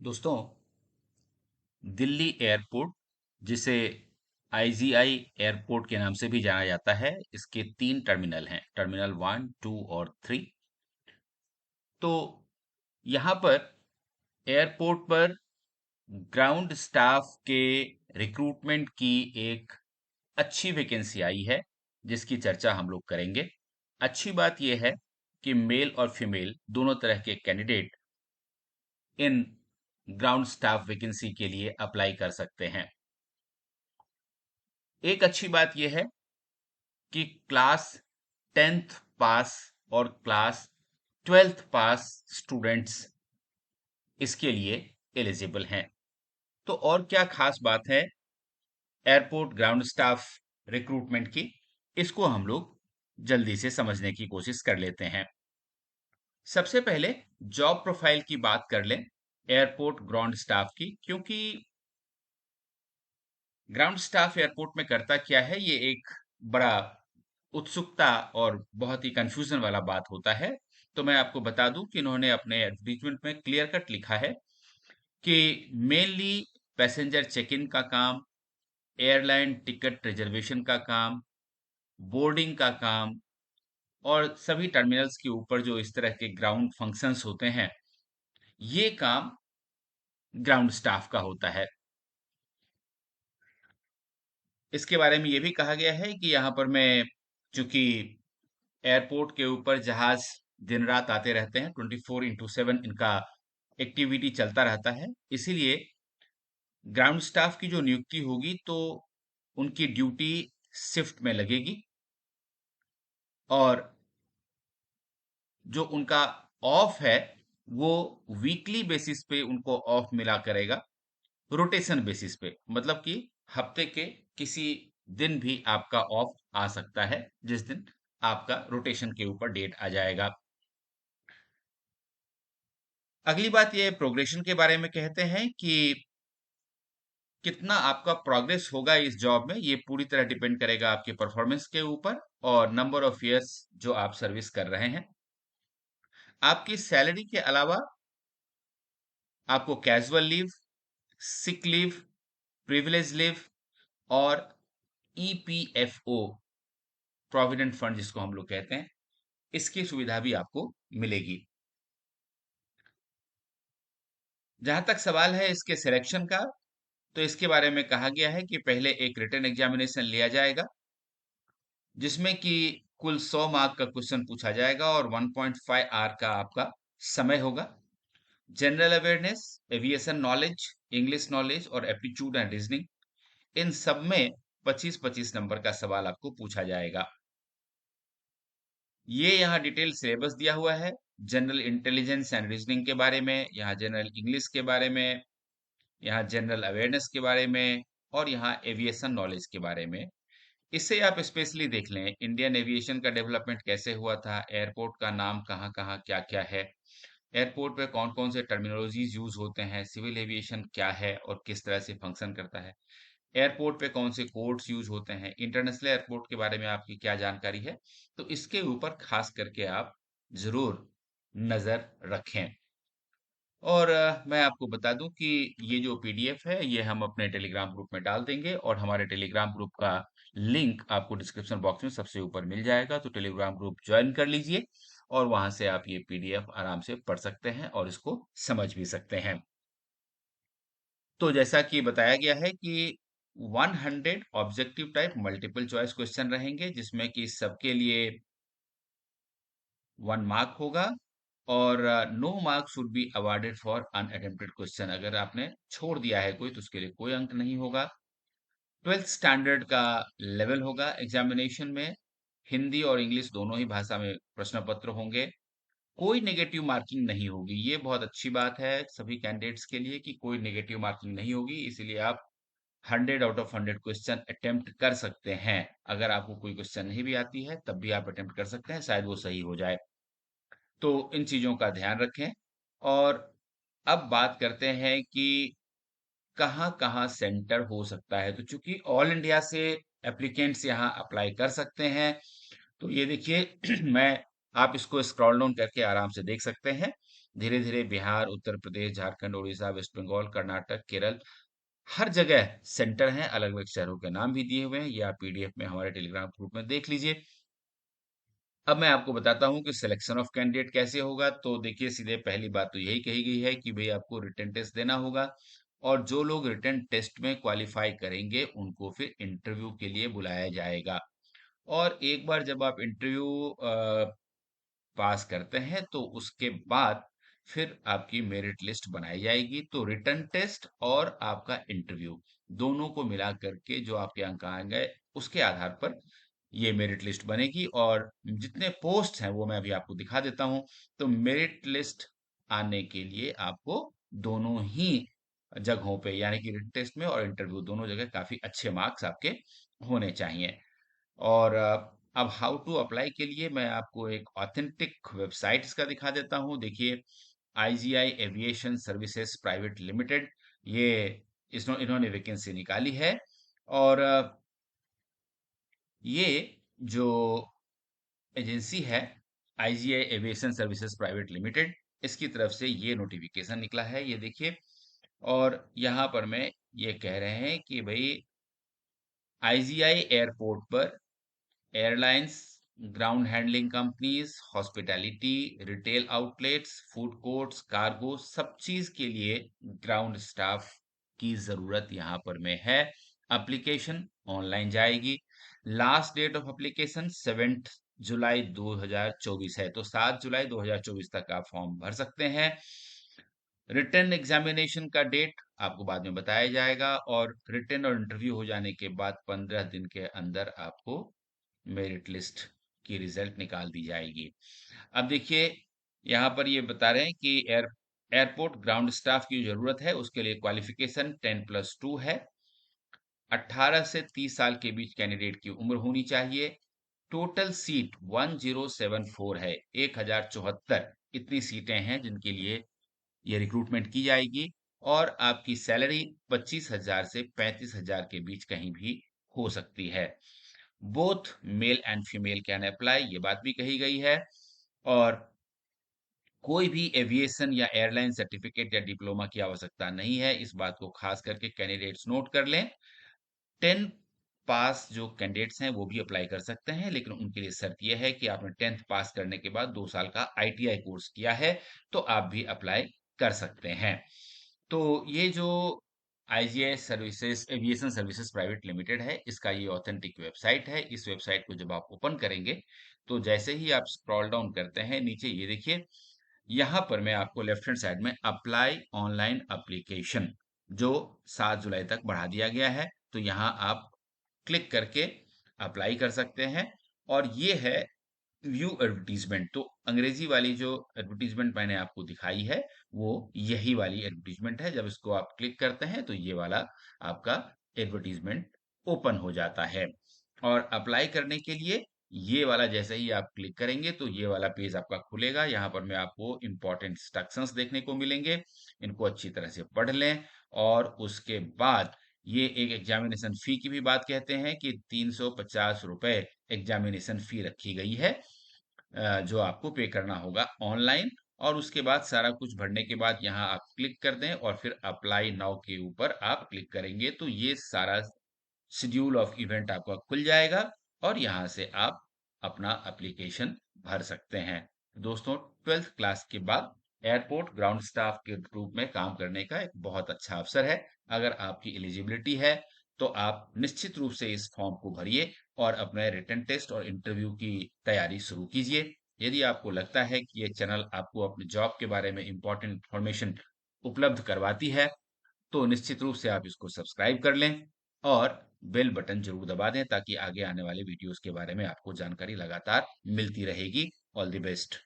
दोस्तों, दिल्ली एयरपोर्ट, जिसे IGI airport के नाम से भी जाना जाता है, इसके 3 टर्मिनल हैं। टर्मिनल 1, 2 और 3। तो यहाँ पर एयरपोर्ट पर ग्राउंड स्टाफ के रिक्रूटमेंट की एक अच्छी वैकेंसी आई है, जिसकी चर्चा हम लोग करेंगे। अच्छी बात यह है कि मेल और फीमेल दोनों तरह के candidate in ground staff vacancy के लिए अप्लाई कर सकते हैं। एक अच्छी बात यह है कि क्लास 10th पास और क्लास 12th पास स्टूडेंट्स इसके लिए एलिजिबल हैं। तो और क्या खास बात है एयरपोर्ट ग्राउंड स्टाफ रिक्रूटमेंट की, इसको हम लोग जल्दी से समझने की कोशिश कर लेते हैं। सबसे पहले जॉब प्रोफाइल की बात कर लें एयरपोर्ट ग्राउंड स्टाफ की, क्योंकि ग्राउंड स्टाफ एयरपोर्ट में करता क्या है, ये एक बड़ा उत्सुकता और बहुत ही कंफ्यूजन वाला बात होता है। तो मैं आपको बता दूं कि इन्होंने अपने एडवर्टीजमेंट में क्लियर कट लिखा है कि मेनली पैसेंजर चेक इन का काम, एयरलाइन टिकट रिजर्वेशन का काम, बोर्डिंग का काम और सभी टर्मिनल्स के ऊपर जो इस तरह के ग्राउंड फंक्शंस होते हैं, ये काम ग्राउंड स्टाफ का होता है। इसके बारे में ये भी कहा गया है कि यहाँ पर मैं, चूंकि एयरपोर्ट के ऊपर जहाज दिन रात आते रहते हैं, 24x7 इनका एक्टिविटी चलता रहता है, इसीलिए ग्राउंड स्टाफ की जो नियुक्ति होगी तो उनकी ड्यूटी शिफ्ट में लगेगी और जो उनका ऑफ है वो वीकली बेसिस पे उनको ऑफ मिला करेगा, रोटेशन बेसिस पे। मतलब कि हफ्ते के किसी दिन भी आपका ऑफ आ सकता है, जिस दिन आपका रोटेशन के ऊपर डेट आ जाएगा। अगली बात ये प्रोग्रेशन के बारे में कहते हैं कि कितना आपका प्रोग्रेस होगा इस जॉब में, ये पूरी तरह डिपेंड करेगा आपके परफॉर्मेंस के ऊपर और नंबर ऑफ इयर्स जो आप सर्विस कर रहे हैं। आपकी सैलरी के अलावा आपको casual leave, sick leave, privilege leave और ईपीएफओ, प्रोविडेंट फंड जिसको हम लोग कहते हैं, इसकी सुविधा भी आपको मिलेगी। जहां तक सवाल है इसके सिलेक्शन का, तो इसके बारे में कहा गया है कि पहले एक रिटन एग्जामिनेशन लिया जाएगा, जिसमें कि कुल 100 मार्क का क्वेश्चन पूछा जाएगा और 1.5 आवर का आपका समय होगा। General awareness, aviation knowledge, English knowledge और एप्टीट्यूड एंड रीजनिंग, इन सब में 25-25 नंबर का सवाल आपको पूछा जाएगा। ये यहाँ डिटेल सिलेबस दिया हुआ है। जनरल इंटेलिजेंस एंड रीजनिंग के बारे में, यहाँ जनरल इंग्लिश के बारे में, यहाँ जनरल अवेयरनेस के बारे में और यहाँ एविएशन नॉलेज के बारे में। इससे आप स्पेशली देख लें इंडियन एविएशन का डेवलपमेंट कैसे हुआ था, एयरपोर्ट का नाम कहाँ कहाँ क्या क्या है, एयरपोर्ट पे कौन कौन से टर्मिनोलॉजीज यूज होते हैं, सिविल एविएशन क्या है और किस तरह से फंक्शन करता है, एयरपोर्ट पे कौन से कोड्स यूज होते हैं, इंटरनेशनल एयरपोर्ट के बारे में आपकी क्या जानकारी है। तो इसके ऊपर खास करके आप जरूर नजर रखें। और मैं आपको बता दूं कि ये जो पीडीएफ है ये हम अपने टेलीग्राम ग्रुप में डाल देंगे और हमारे टेलीग्राम ग्रुप का लिंक आपको डिस्क्रिप्शन बॉक्स में सबसे ऊपर मिल जाएगा। तो टेलीग्राम ग्रुप ज्वाइन कर लीजिए और वहां से आप ये पीडीएफ आराम से पढ़ सकते हैं और इसको समझ भी सकते हैं। तो जैसा कि बताया गया है कि 100 objective type multiple choice question रहेंगे, जिसमें कि सबके लिए 1 मार्क होगा और no mark should be awarded for unattempted question. अगर आपने छोड़ दिया है कोई तो उसके लिए कोई अंक नहीं होगा। 12th स्टैंडर्ड का लेवल होगा एग्जामिनेशन में। हिंदी और इंग्लिश दोनों ही भाषा में प्रश्न पत्र होंगे। कोई नेगेटिव मार्किंग नहीं होगी, ये बहुत अच्छी बात है सभी कैंडिडेट्स के लिए कि कोई नेगेटिव मार्किंग नहीं होगी। इसीलिए आप 100 आउट ऑफ 100 क्वेश्चन अटेम्प्ट कर सकते हैं। अगर आपको कोई क्वेश्चन नहीं भी आती है तब भी आप अटेम्प्ट कर सकते हैं, शायद वो सही हो जाए। तो इन चीजों का ध्यान रखें। और अब बात करते हैं कि कहाँ कहाँ सेंटर हो सकता है। तो चूंकि ऑल इंडिया से एप्लीकेंट्स यहाँ अप्लाई कर सकते हैं, तो ये देखिए मैं, आप इसको स्क्रॉल डाउन करके आराम से देख सकते हैं धीरे धीरे बिहार, उत्तर प्रदेश, झारखंड, उड़ीसा, वेस्ट बंगाल, कर्नाटक, केरल, हर जगह सेंटर हैं, अलग अलग शहरों के नाम भी दिए हुए हैं। ये आप पीडीएफ में हमारे टेलीग्राम ग्रुप में देख लीजिए। अब मैं आपको बताता हूँ कि सिलेक्शन ऑफ कैंडिडेट कैसे होगा। तो देखिए, सीधे पहली बात तो यही कही गई है कि भाई आपको रिटन टेस्ट देना होगा, और जो लोग रिटन टेस्ट में क्वालिफाई करेंगे उनको फिर इंटरव्यू के लिए बुलाया जाएगा। और एक बार जब आप इंटरव्यू पास करते हैं तो उसके बाद फिर आपकी मेरिट लिस्ट बनाई जाएगी। तो रिटन टेस्ट और आपका इंटरव्यू दोनों को मिला करके जो आपके अंक आएंगे उसके आधार पर ये मेरिट लिस्ट बनेगी। और जितने पोस्ट हैं वो मैं अभी आपको दिखा देता हूं। तो मेरिट लिस्ट आने के लिए आपको दोनों ही जगहों पे, यानी कि रिटन टेस्ट में और इंटरव्यू दोनों जगह काफी अच्छे मार्क्स आपके होने चाहिए। और अब हाउ टू अप्लाई के लिए मैं आपको एक ऑथेंटिक वेबसाइट्स का दिखा देता हूँ। देखिए, IGI aviation services private limited, ये इन्होंने वैकेंसी निकाली है। और ये जो एजेंसी है, IGI aviation services private limited, इसकी तरफ से ये नोटिफिकेशन निकला है, ये देखिए। और यहाँ पर मैं ये कह रहे हैं कि भाई आईजीआई एयरपोर्ट पर airlines, ground handling companies, hospitality, retail outlets, food courts, cargo, सब चीज के लिए ग्राउंड स्टाफ की जरूरत यहाँ पर में है। एप्लीकेशन ऑनलाइन जाएगी। लास्ट डेट ऑफ एप्लीकेशन 7 जुलाई 2024 है। तो 7 जुलाई 2024 तक आप फॉर्म भर सकते हैं। रिटन एग्जामिनेशन का डेट आपको बाद में बताया जाएगा, और रिटन और इंटरव्यू हो जाने के बाद 15 दिन के अंदर आपको मेरिट लिस्ट की रिजल्ट निकाल दी जाएगी। अब देखिए, यहाँ पर ये बता रहे हैं कि एयरपोर्ट ग्राउंड स्टाफ की जरूरत है, उसके लिए क्वालिफिकेशन 10+2 है। 18 से 30 साल के बीच कैंडिडेट की उम्र होनी चाहिए। टोटल सीट 1074 है, 1074 इतनी सीटें हैं जिनके लिए ये रिक्रूटमेंट की जाएगी। और आपकी सैलरी 25,000 से 35,000 के बीच कहीं भी हो सकती है। Both male and female can apply, ये बात भी कही गई है। और कोई भी एविएशन या एयरलाइन सर्टिफिकेट या डिप्लोमा की आवश्यकता नहीं है, इस बात को खास करके कैंडिडेट्स नोट कर लें। 10 पास जो कैंडिडेट्स हैं वो भी अप्लाई कर सकते हैं, लेकिन उनके लिए शर्त यह है कि आपने 10th पास करने के बाद 2 साल का आईटीआई कोर्स किया है, तो आप भी अप्लाई कर सकते हैं। तो ये जो IGI services aviation services private limited है, इसका ये ऑथेंटिक वेबसाइट है। इस वेबसाइट को जब आप ओपन करेंगे तो जैसे ही आप स्क्रॉल डाउन करते हैं नीचे, ये देखिए, यहाँ पर मैं आपको लेफ्ट हैंड साइड में अप्लाई ऑनलाइन एप्लीकेशन जो 7 जुलाई तक बढ़ा दिया गया है, तो यहाँ आप क्लिक करके अप्लाई कर सकते हैं। और ये है व्यू एडवर्टीजमेंट। तो अंग्रेजी वाली जो एडवर्टीजमेंट मैंने आपको दिखाई है वो यही वाली एडवर्टीजमेंट है। जब इसको आप क्लिक करते हैं तो ये वाला आपका एडवर्टीजमेंट ओपन हो जाता है। और अप्लाई करने के लिए ये वाला जैसे ही आप क्लिक करेंगे तो ये वाला पेज आपका खुलेगा। यहाँ पर मैं आपको इंपॉर्टेंट इंस्ट्रक्शंस देखने को मिलेंगे, इनको अच्छी तरह से पढ़ लें। और उसके बाद ये एक एग्जामिनेशन फी की भी बात कहते हैं कि 350 रुपए एग्जामिनेशन फी रखी गई है, जो आपको पे करना होगा ऑनलाइन। और उसके बाद सारा कुछ भरने के बाद यहाँ आप क्लिक कर दें और फिर अप्लाई नाउ के ऊपर आप क्लिक करेंगे तो ये सारा शेड्यूल ऑफ इवेंट आपका खुल जाएगा, और यहाँ से आप अपना एप्लीकेशन भर सकते हैं। दोस्तों, 12th क्लास के बाद एयरपोर्ट ग्राउंड स्टाफ के रूप में काम करने का एक बहुत अच्छा अवसर है। अगर आपकी एलिजिबिलिटी है तो आप निश्चित रूप से इस फॉर्म को भरिए और अपने रिटन टेस्ट और इंटरव्यू की तैयारी शुरू कीजिए। यदि आपको लगता है कि ये चैनल आपको अपने जॉब के बारे में इंपॉर्टेंट इंफॉर्मेशन उपलब्ध करवाती है, तो निश्चित रूप से आप इसको सब्सक्राइब कर लें और बेल बटन जरूर दबा दें, ताकि आगे आने वाले वीडियोस के बारे में आपको जानकारी लगातार मिलती रहेगी। All the best.